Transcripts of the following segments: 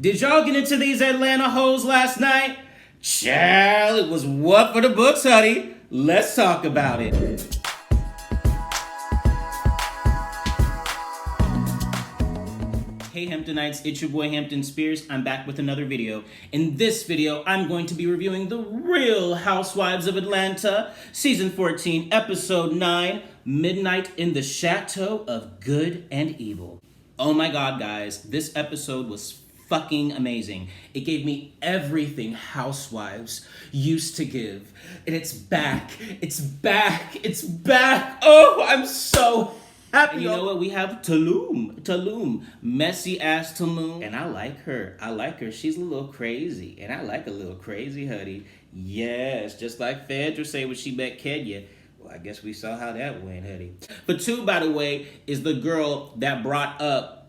Did y'all get into these Atlanta hoes last night? Child, it was what for the books, honey. Let's talk about it. Hey Hamptonites, it's your boy Hampton Spears. I'm back with another video. In this video, I'm going to be reviewing the Real Housewives of Atlanta, Season 14, Episode 9, Midnight in the Chateau of Good and Evil. Oh my god, guys, this episode was fucking amazing. It gave me everything Housewives used to give. And it's back. It's back. It's back. Oh, I'm so happy. And you know what? We have Tulum. Messy ass Tulum. And I like her. She's a little crazy. And I like a little crazy hoodie. Yes, just like Phaedra say when she met Kenya. Well, I guess we saw how that went, hoodie. But two, by the way, is the girl that brought up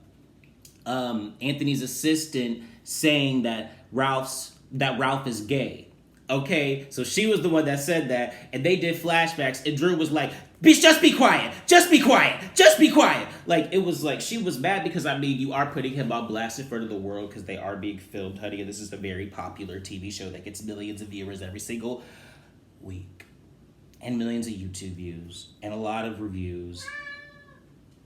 Anthony's assistant saying that Ralph is gay. Okay, so she was the one that said that, and they did flashbacks, and Drew was like, "Bitch, just be quiet, just be quiet, just be quiet." Like, it was like, she was mad because, I mean, you are putting him on blast in front of the world because they are being filmed, honey, and this is a very popular TV show that gets millions of viewers every single week, and millions of YouTube views, and a lot of reviews,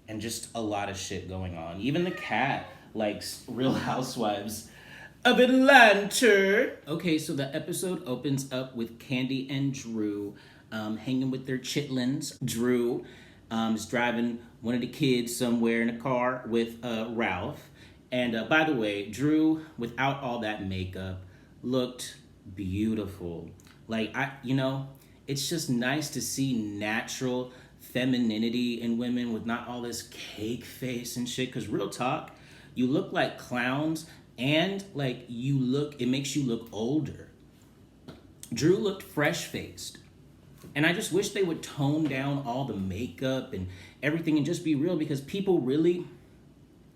and just a lot of shit going on. Even the cat likes Real Housewives of Atlanta. Okay, so the episode opens up with Kandi and Drew hanging with their chitlins. Drew is driving one of the kids somewhere in a car with Ralph. And by the way, Drew, without all that makeup, looked beautiful. Like, it's just nice to see natural femininity in women with not all this cake face and shit. Because real talk, you look like clowns, and like it makes you look older. Drew looked fresh-faced. And I just wish they would tone down all the makeup and everything and just be real, because people really,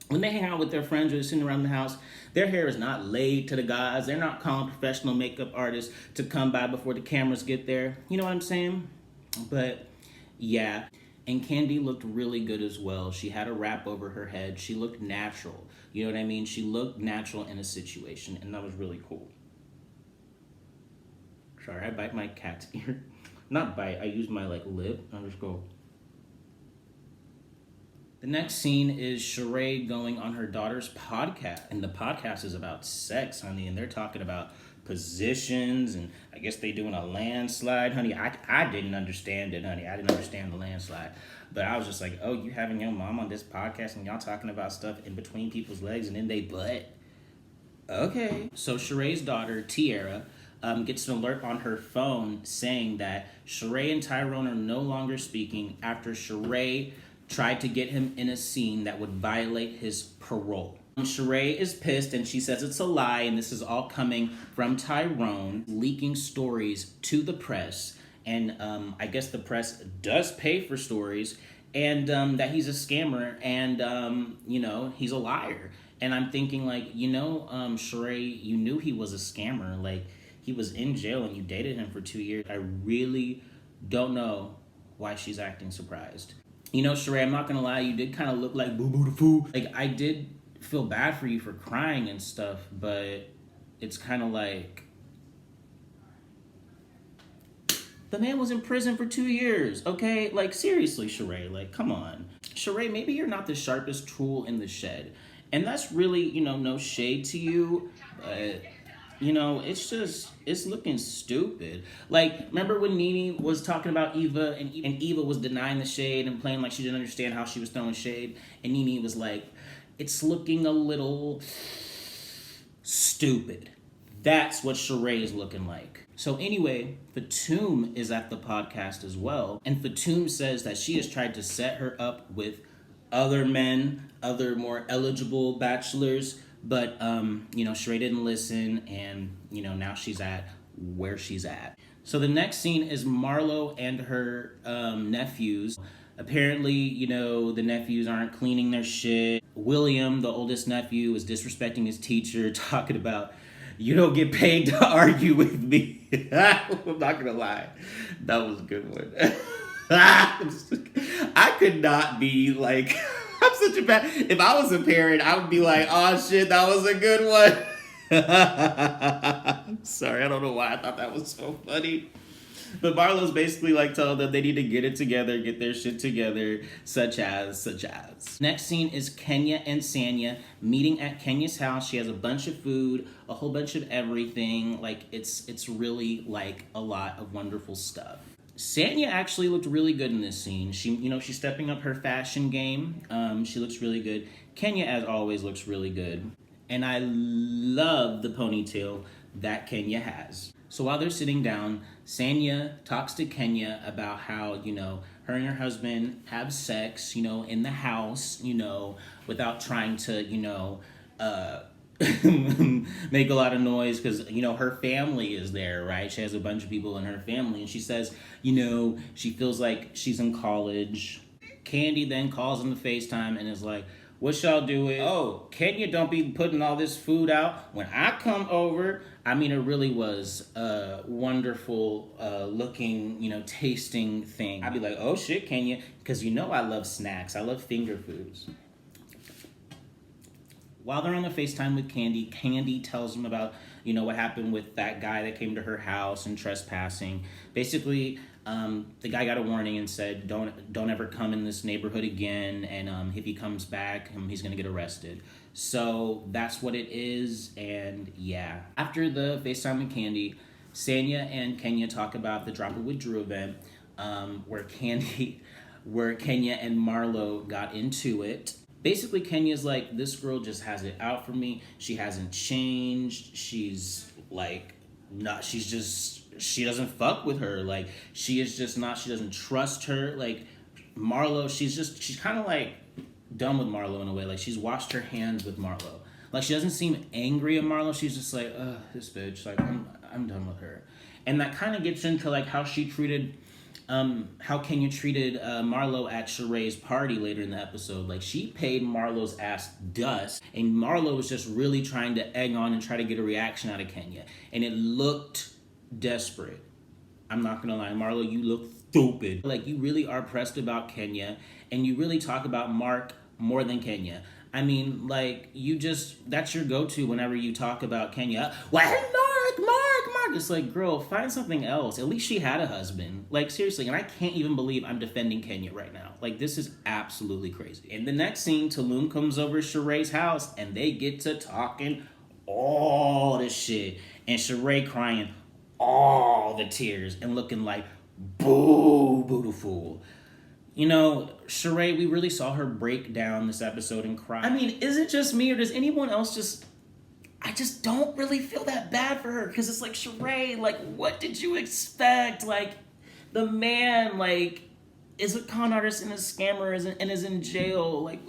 when they hang out with their friends or they're sitting around the house, their hair is not laid to the gods. They're not calling professional makeup artists to come by before the cameras get there. You know what I'm saying? But yeah. And Kandi looked really good as well. She had a wrap over her head. She looked natural. You know what I mean? She looked natural in a situation, and that was really cool. Sorry, I bite my cat's ear. Not bite, I use my lip. I'll just go. The next scene is Shereé going on her daughter's podcast. And the podcast is about sex, honey. And they're talking about positions, and I guess they doing a landslide, honey. I didn't understand it, honey. I didn't understand the landslide. But I was just like, oh, you having your mom on this podcast and y'all talking about stuff in between people's legs and in they butt? Okay. So Shereé's daughter, Tiara, gets an alert on her phone saying that Shereé and Tyrone are no longer speaking after Shereé tried to get him in a scene that would violate his parole. Shereé is pissed, and she says it's a lie, and this is all coming from Tyrone leaking stories to the press. And I guess the press does pay for stories, and that he's a scammer, and, he's a liar. And I'm thinking, Shereé, you knew he was a scammer. Like, he was in jail, and you dated him for 2 years. I really don't know why she's acting surprised. Shereé, I'm not gonna lie, you did kind of look like boo-boo the fool. Like, I did feel bad for you for crying and stuff, but it's kind of like, the man was in prison for 2 years, okay? Like, seriously, Shereé, like, come on. Shereé, maybe you're not the sharpest tool in the shed, and that's really, no shade to you, but, it's looking stupid. Like, remember when NeNe was talking about Eva, and Eva was denying the shade and playing like she didn't understand how she was throwing shade, and NeNe was like, it's looking a little stupid. That's what Shereé is looking like. So anyway, Fatum is at the podcast as well. And Fatum says that she has tried to set her up with other men, other more eligible bachelors. But, Shereé didn't listen. And, now she's at where she's at. So the next scene is Marlo and her nephews. Apparently, the nephews aren't cleaning their shit. William, the oldest nephew, is disrespecting his teacher, talking about, you don't get paid to argue with me. I'm not gonna lie. That was a good one. I could not be like I'm such a bad. If I was a parent, I would be like, oh shit, that was a good one. I'm sorry, I don't know why I thought that was so funny. But Marlo's basically like telling them they need to get it together, get their shit together, such as. Next scene is Kenya and Sanya meeting at Kenya's house. She has a bunch of food, a whole bunch of everything. Like, it's really like a lot of wonderful stuff. Sanya actually looked really good in this scene. She's stepping up her fashion game. She looks really good. Kenya, as always, looks really good. And I love the ponytail that Kenya has. So while they're sitting down, Sanya talks to Kenya about how, her and her husband have sex, in the house, without trying to, make a lot of noise because, her family is there, right? She has a bunch of people in her family. And she says, she feels like she's in college. Kandi then calls on the FaceTime and is like, what y'all doing? Oh, Kenya don't be putting all this food out when I come over. I mean, it really was a wonderful looking, tasting thing. I'd be like, oh shit, Kenya, because I love snacks. I love finger foods. While they're on the FaceTime with Kandi, Kandi tells them about, what happened with that guy that came to her house and trespassing. Basically, the guy got a warning and said, don't ever come in this neighborhood again, and if he comes back, he's gonna get arrested. So that's what it is, and yeah. After the FaceTime with Kandi, Sanya and Kenya talk about the Drop It With Drew event, where Kenya and Marlo got into it. Basically, Kenya's like, this girl just has it out for me. She hasn't changed. She's like, she doesn't fuck with her. Like, she doesn't trust her. Like, Marlo, she's kind of like done with Marlo in a way. Like, she's washed her hands with Marlo. Like, she doesn't seem angry at Marlo. She's just like, ugh, this bitch. Like, I'm done with her. And that kind of gets into like how Kenya treated Marlo at Shereé's party later in the episode. Like, she paid Marlo's ass dust, and Marlo was just really trying to egg on and try to get a reaction out of Kenya. And it looked desperate. I'm not gonna lie, Marlo, you look stupid. Like, you really are pressed about Kenya, and you really talk about Mark more than Kenya. I mean, like, that's your go-to whenever you talk about Kenya. Well, Mark. It's like, girl, find something else. At least she had a husband. Like, seriously, and I can't even believe I'm defending Kenya right now. Like, this is absolutely crazy. In the next scene, Tulum comes over to Shereé's house, and they get to talking all the shit. And Shereé crying all the tears and looking like, boo, beautiful. Shereé, we really saw her break down this episode and cry. I mean, is it just me, or does anyone else I just don't really feel that bad for her, because it's like, Shereé, like, what did you expect? Like, the man, like, is a con artist and a scammer and is in jail. Like,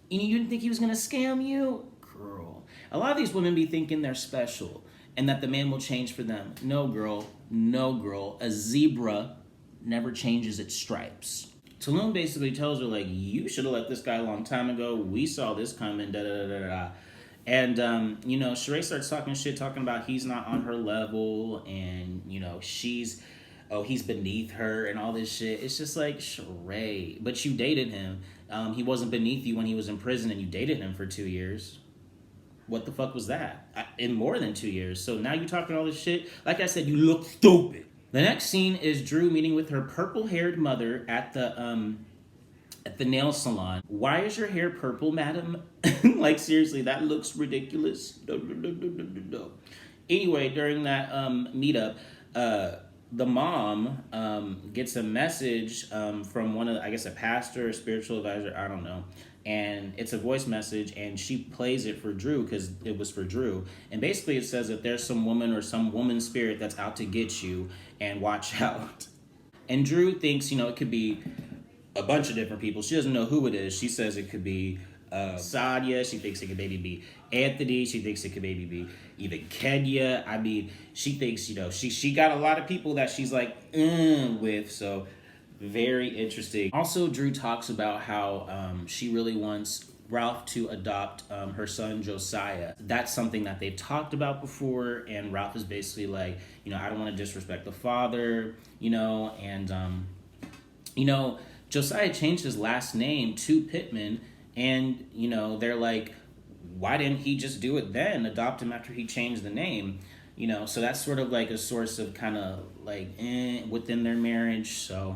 you didn't think he was gonna scam you? Girl. A lot of these women be thinking they're special and that the man will change for them. No, girl. No, girl. A zebra never changes its stripes. Tulum basically tells her, like, you should have left this guy a long time ago. We saw this coming, da-da-da-da-da. And, Shereé starts talking shit, talking about he's not on her level, and, he's beneath her and all this shit. It's just like, Shereé, but you dated him. He wasn't beneath you when he was in prison, and you dated him for 2 years. What the fuck was that? In more than 2 years. So now you're talking all this shit. Like I said, you look stupid. The next scene is Drew meeting with her purple-haired mother at the nail salon. Why is your hair purple, madam? Like, seriously, that looks ridiculous. No. Anyway, during that meetup, the mom gets a message from one of I guess a pastor, a spiritual advisor, I don't know. And it's a voice message, and she plays it for Drew because it was for Drew. And basically it says that there's some woman or some woman spirit that's out to get you, and watch out. And Drew thinks, it could be a bunch of different people. She doesn't know who it is. She says it could be Sadia. She thinks it could maybe be Anthony. She thinks it could maybe be even Kenya. I mean, she thinks, she got a lot of people that she's like, with, so very interesting. Also, Drew talks about how she really wants Ralph to adopt her son Josiah. That's something that they've talked about before, and Ralph is basically like, I don't want to disrespect the father, and Josiah changed his last name to Pittman, and, you know, they're like, why didn't he just do it then, adopt him after he changed the name? You know, so that's sort of like a source of kind of like within their marriage. So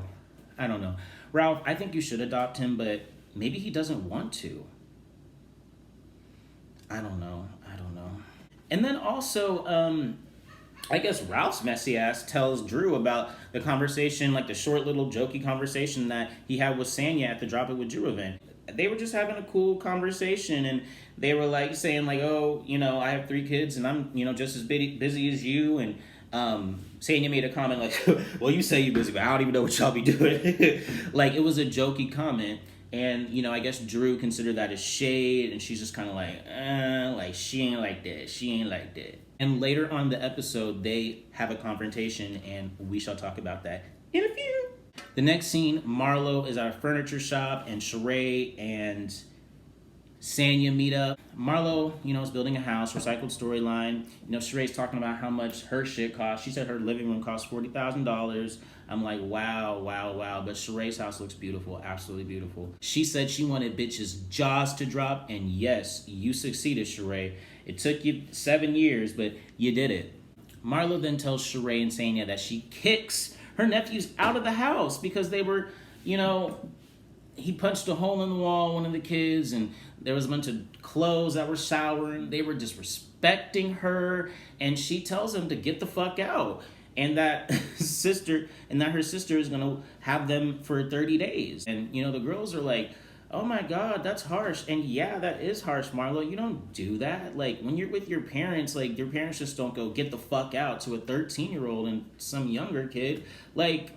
I don't know. Ralph, I think you should adopt him, but maybe he doesn't want to. I don't know. And then also, I guess Ralph's messy ass tells Drew about the conversation, like the short little jokey conversation that he had with Sanya at the Drop It With Drew event. They were just having a cool conversation, and they were like saying like, oh, you know, I have 3 kids and I'm, you know, just as busy as you. And Sanya made a comment like, well, you say you're busy, but I don't even know what y'all be doing. Like, it was a jokey comment. And, you know, I guess Drew considered that as shade, and she's just kind of like she ain't like that. She ain't like that. And later on in the episode, they have a confrontation, and we shall talk about that in a few. The next scene, Marlo is at a furniture shop, and Shereé and Sanya meet up. Marlo, you know, is building a house, recycled storyline. You know, Shereé's talking about how much her shit costs. She said her living room cost $40,000. I'm like, wow. But Shereé's house looks beautiful, absolutely beautiful. She said she wanted bitches' jaws to drop, and yes, you succeeded, Shereé. It took you 7 years, but you did it. Marlo then tells Shereé and Sanya that she kicks her nephews out of the house because they were, you know, he punched a hole in the wall, one of the kids, and there was a bunch of clothes that were showering. They were disrespecting her, and she tells him to get the fuck out. And that her sister is gonna have them for 30 days. And, you know, the girls are like, oh my God, that's harsh. And yeah, that is harsh, Marlo. You don't do that. Like, when you're with your parents, like, your parents just don't go get the fuck out to a 13-year-old and some younger kid. Like,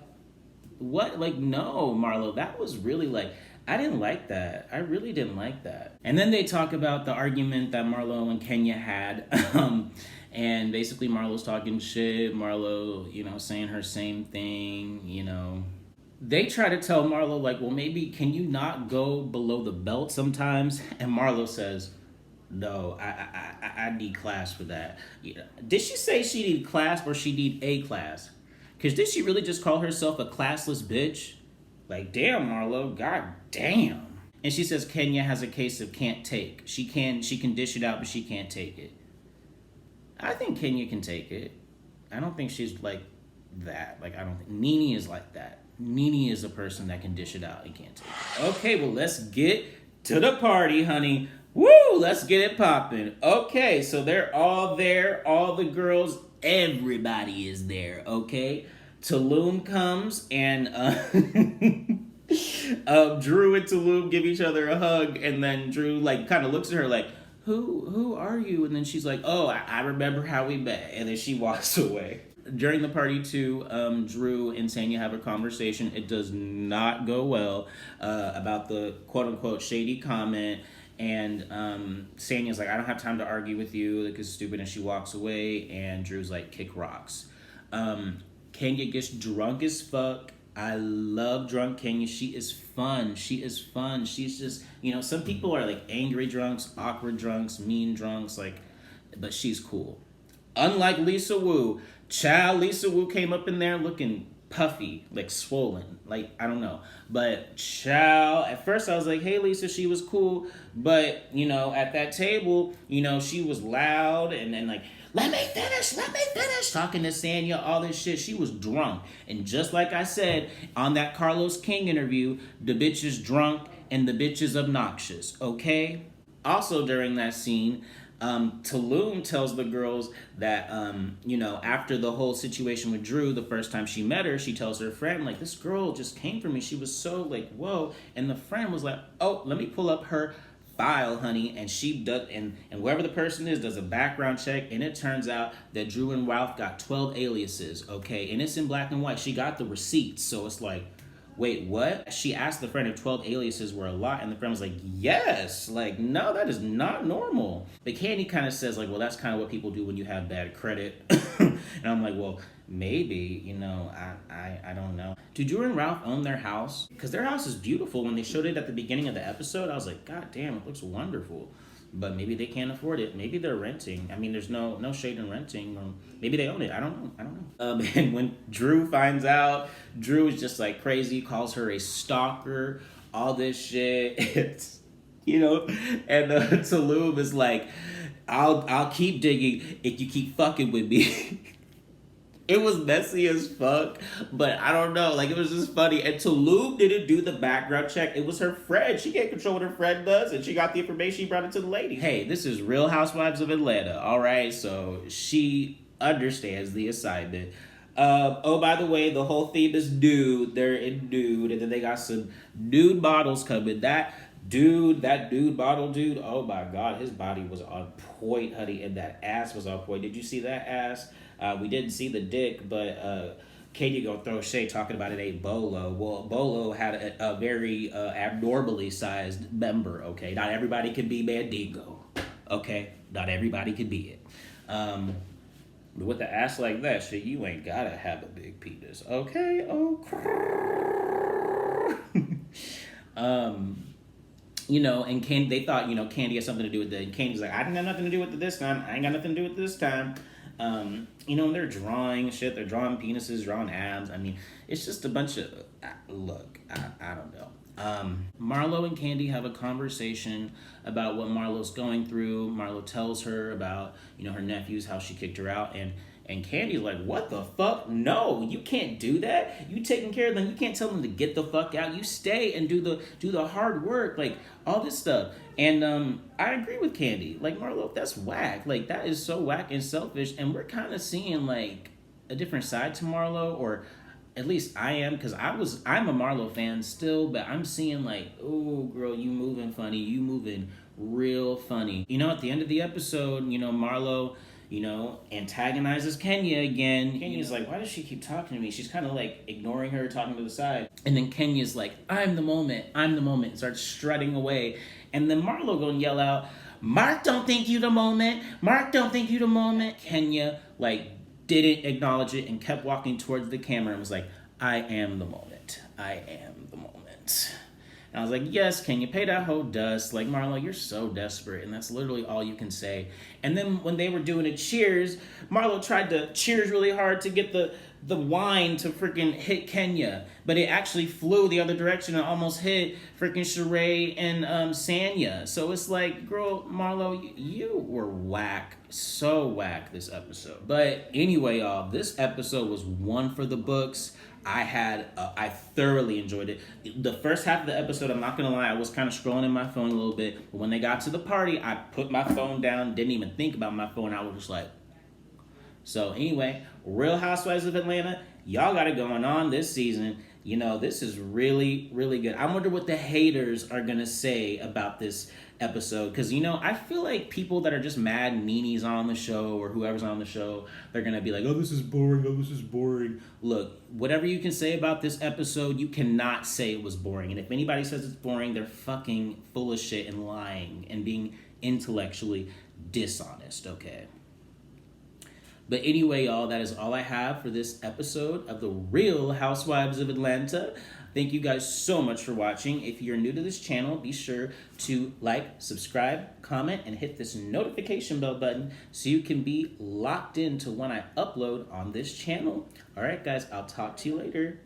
what? Like, no, Marlo, that was really like, I didn't like that. I really didn't like that. And then they talk about the argument that Marlo and Kenya had. And basically Marlo's talking shit. Marlo, you know, saying her same thing, you know. They try to tell Marlo, like, well, maybe can you not go below the belt sometimes? And Marlo says, no, I need class for that. Yeah. Did she say she need class or she need a class? Because did she really just call herself a classless bitch? Like, damn, Marlo, god damn. And she says Kenya has a case of can't take. She can dish it out, but she can't take it. I think Kenya can take it. I don't think she's like that. Like, I don't think NeNe is like that. NeNe is a person that can dish it out and can't take it. Okay, well, let's get to the party, honey. Woo, let's get it popping. Okay, so they're all there. All the girls, everybody is there, okay? Tulum comes, and Drew and Tulum give each other a hug, and then Drew, like, kind of looks at her like, Who are you? And then she's like, oh, I remember how we met. And then she walks away. During the party, too, Drew and Sanya have a conversation. It does not go well about the quote-unquote shady comment. And Sanya's like, I don't have time to argue with you. Like, it's stupid. And she walks away. And Drew's like, kick rocks. Kenya gets drunk as fuck. I love drunk Kenya. She is fun. She's just, you know, some people are like angry drunks, awkward drunks, mean drunks, like, but she's cool. Unlike Lisa Wu. Lisa Wu came up in there looking puffy, like swollen, like, I don't know. But at first I was like, hey, Lisa, she was cool. But, you know, at that table, you know, she was loud and then like, let me finish, talking to Sanya, all this shit. She was drunk. And just like I said on that Carlos King interview, the bitch is drunk and the bitch is obnoxious, okay? Also during that scene, Tulum tells the girls that, you know, after the whole situation with Drew, the first time she met her, she tells her friend, like, this girl just came for me. She was so, like, whoa. And the friend was like, oh, let me pull up her file, honey. And she does, and whoever the person is does a background check, and it turns out that Drew and Ralph got 12 aliases, okay? And it's in black and white. She got the receipts, so it's like, wait, what? She asked the friend if 12 aliases were a lot, and the friend was like, yes. Like, no, that is not normal. But Kandi kind of says, like, well, that's kind of what people do when you have bad credit. And I'm like, well, maybe, you know, I don't know. Do Drew and Ralph own their house? Because their house is beautiful. When they showed it at the beginning of the episode, I was like, god damn, it looks wonderful. but maybe they can't afford it. Maybe they're renting. I mean, there's no shade in renting. Or maybe they own it. I don't know. And when Drew finds out, Drew is just like crazy, calls her a stalker, all this shit. It's, you know, and Talib is like, I'll keep digging if you keep fucking with me. It was messy as fuck, but I don't know. Like, it was just funny. And Talib didn't do the background check. It was her friend. She can't control what her friend does, and she got the information. She brought it to the lady. Hey, this is Real Housewives of Atlanta, all right? So she understands the assignment. Oh, by the way, the whole theme is nude. They're in nude, and then they got some nude models coming. That dude bottle dude, oh my God, his body was on point, honey, and that ass was on point. Did you see that ass? We didn't see the dick, but Katie gonna throw shade talking about it ain't Bolo. Well, Bolo had a very abnormally sized member, okay? Not everybody can be Mandingo, okay? Not everybody can be it. But with the ass like that, shit, you ain't gotta have a big penis, okay? Oh, you know, and they thought, you know, Kandi had something to do with it. And Kandi's like, I didn't have nothing to do with it this time. I ain't got nothing to do with it this time. You know, they're drawing shit. They're drawing penises, drawing abs. I mean, it's just a bunch of, look, I don't know. Marlo and Kandi have a conversation about what Marlo's going through. Marlo tells her about, you know, her nephews, how she kicked her out. And Kandi's like, what the fuck? No, you can't do that. You taking care of them. You can't tell them to get the fuck out. You stay and do the hard work, like all this stuff. And I agree with Kandi. Like, Marlo, that's whack. Like, that is so whack and selfish. And we're kind of seeing like a different side to Marlo, or at least I am, because I'm a Marlo fan still, but I'm seeing like, oh girl, you moving funny. You moving real funny. You know, at the end of the episode, you know, Marlo, you know, antagonizes Kenya again. Kenya's like, why does she keep talking to me? She's kind of like ignoring her, talking to the side. And then Kenya's like, I'm the moment, and starts strutting away. And then Marlo gonna yell out, Mark don't think you the moment. Mark don't think you the moment. Kenya, like, didn't acknowledge it and kept walking towards the camera and was like, I am the moment. I am the moment. And I was like, yes, can you pay that hoe dust? Like, Marlo, you're so desperate, and that's literally all you can say. And then when they were doing a cheers, Marlo tried to cheers really hard to get the wine to freaking hit Kenya, but it actually flew the other direction and almost hit freaking Shereé and Sanya. So it's like, girl, Marlo, you were whack, so whack this episode. But anyway, y'all, this episode was one for the books. I thoroughly enjoyed it. The first half of the episode, I'm not gonna lie, I was kind of scrolling in my phone a little bit. But when they got to the party, I put my phone down, didn't even think about my phone. I was just like, so anyway, Real Housewives of Atlanta, y'all got it going on this season. You know, this is really, really good. I wonder what the haters are gonna say about this episode, because, you know, I feel like people that are just mad NeNe's on the show or whoever's on the show, they're gonna be like, oh, this is boring, oh, this is boring. Look, whatever you can say about this episode, you cannot say it was boring. And if anybody says it's boring, they're fucking full of shit and lying and being intellectually dishonest, okay? But anyway, y'all, that is all I have for this episode of The Real Housewives of Atlanta. Thank you guys so much for watching. If you're new to this channel, be sure to like, subscribe, comment, and hit this notification bell button so you can be locked into when I upload on this channel. All right, guys, I'll talk to you later.